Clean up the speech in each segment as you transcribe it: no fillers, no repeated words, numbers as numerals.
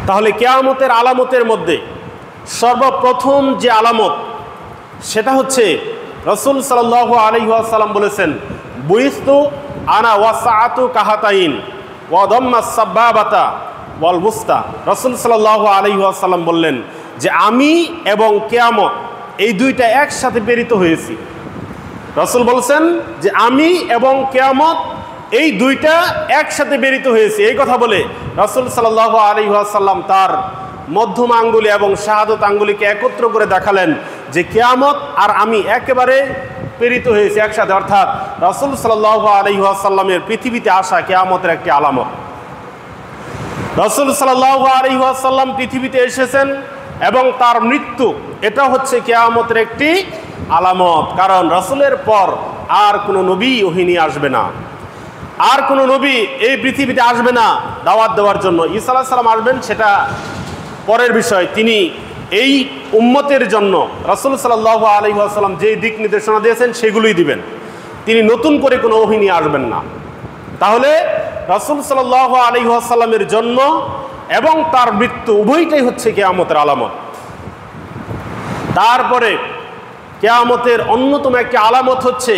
তাহলে কিয়ামতের আলামতের মধ্যে সর্বপ্রথম যে আলামত সেটা হচ্ছে রাসূল সাল্লাল্লাহু আলাইহি ওয়াসাল্লাম বলেছেন, বুইস্তু আনা ওয়াসাআতু কাহাতাইন ওয়া দাম্মাস সাবাবাতা ওয়াল বুস্তা। রাসূল সাল্লাল্লাহু আলাইহি ওয়াসাল্লাম বললেন যে আমি এবং কিয়ামত এই দুইটা একসাথে প্রেরিত হয়েছি। রাসূল বলছেন যে আমি এবং কিয়ামত এই দুইটা একসাথে প্রেরিত হয়েছে। এই কথা বলে রাসূল সাল্লাল্লাহু আলাইহি ওয়াসাল্লাম তার মধ্যম আঙ্গুলি এবং শাহাদত আঙ্গুলিকে একত্র করে দেখালেন যে কিয়ামত আর আমি একেবারে প্রেরিত হয়েছি একসাথে। অর্থাৎ রাসূল সাল্লাল্লাহু আলাইহি ওয়াসাল্লামের পৃথিবীতে আসা কিয়ামতের একটি আলামত। রাসূল সাল্লাল্লাহু আলাইহি ওয়াসাল্লাম পৃথিবীতে এসেছেন এবং তার মৃত্যু, এটা হচ্ছে কিয়ামতের একটি আলামত। কারণ রাসূলের পর আর কোনো নবী ওহী নিয়ে আসবে না, আর কোনো নবী এই পৃথিবীতে আসবে না দাওয়াত দেওয়ার জন্য। ঈসা আলাইহিস সালাম আসবেন, সেটা পরের বিষয়। তিনি এই উম্মতের জন্য রাসূল সাল্লাল্লাহু আলাইহি ওয়াসাল্লাম যে দিক নির্দেশনা দিয়েছেন সেগুলোই দিবেন, তিনি নতুন করে কোনো ওহী নিয়ে আসবেন না। তাহলে রাসূল সাল্লাল্লাহু আলাইহি ওয়াসাল্লামের জন্ম এবং তার মৃত্যু উভয়টাই হচ্ছে কিয়ামতের আলামত। তারপরে কিয়ামতের অন্যতম একটি আলামত হচ্ছে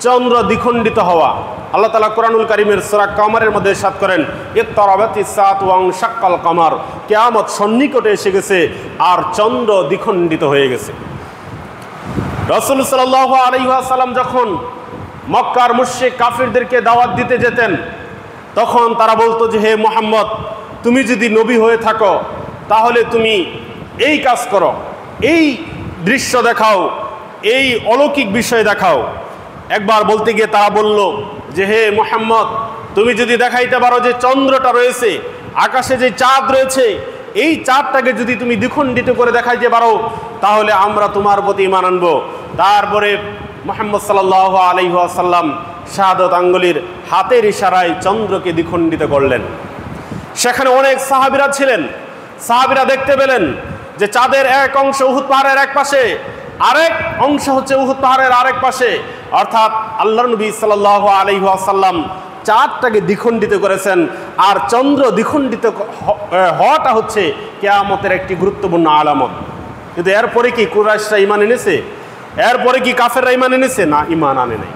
চন্দ্র দ্বিখণ্ডিত হওয়া। আল্লাহ তাআলা কোরআনুল কারীমের সূরা কামারের মধ্যে ইরশাদ করেন, ইকতারাবাতিস সাআতু ওয়া ইনশাক্কাল কামার, কিয়ামত সন্নিকটে এসে গেছে আর চন্দ্র দ্বিখণ্ডিত হয়ে গেছে। রাসূল সাল্লাল্লাহু আলাইহি ওয়াসাল্লাম যখন মক্কার মুশরিক কাফিরদেরকে দাওয়াত দিতে যেতেন, তখন তারা বলতো যে হে মুহাম্মদ, তুমি যদি নবী হয়ে থাকো তাহলে তুমি এই কাজ করো, এই দৃশ্য দেখাও, এই অলৌকিক বিষয় দেখাও। একবার বলতে গিয়ে তারা বলল যে হে মুহাম্মদ, তুমি যদি দেখাইতে পারো যে চন্দ্রটা রয়েছে, আকাশে যে চাঁদ রয়েছে, এই চাঁদটাকে যদি তুমি দ্বিখণ্ডিত করে দেখাইতে পারো তাহলে আমরা তোমার প্রতি ঈমান আনব। তারপরে মুহাম্মদ সাল্লাল্লাহু আলাইহি ওয়াসাল্লাম শাহাদত আঙ্গুলির হাতের ইশারায় চন্দ্রকে দ্বিখণ্ডিত করলেন। সেখানে অনেক সাহাবীরা ছিলেন। সাহাবীরা দেখতে পেলেন যে চাঁদের এক অংশ উহুদ পাহাড়ের এক পাশে, আরেক অংশ হচ্ছে উহুদ পাহাড়ের আরেক পাশে। অর্থাৎ আল্লাহর নবী সাল্লাল্লাহু আলাইহি ওয়াসাল্লাম চাঁদটাকে দ্বিখণ্ডিত করেছেন। আর চন্দ্র দ্বিখণ্ডিত হওয়াটা হচ্ছে কিয়ামতের একটি গুরুত্বপূর্ণ আলামত। কিন্তু এরপরে কি কুরাইশরা ঈমান এনেছে? এরপরে কি কাফেররা ঈমান এনেছে? না, ঈমান আনে নাই।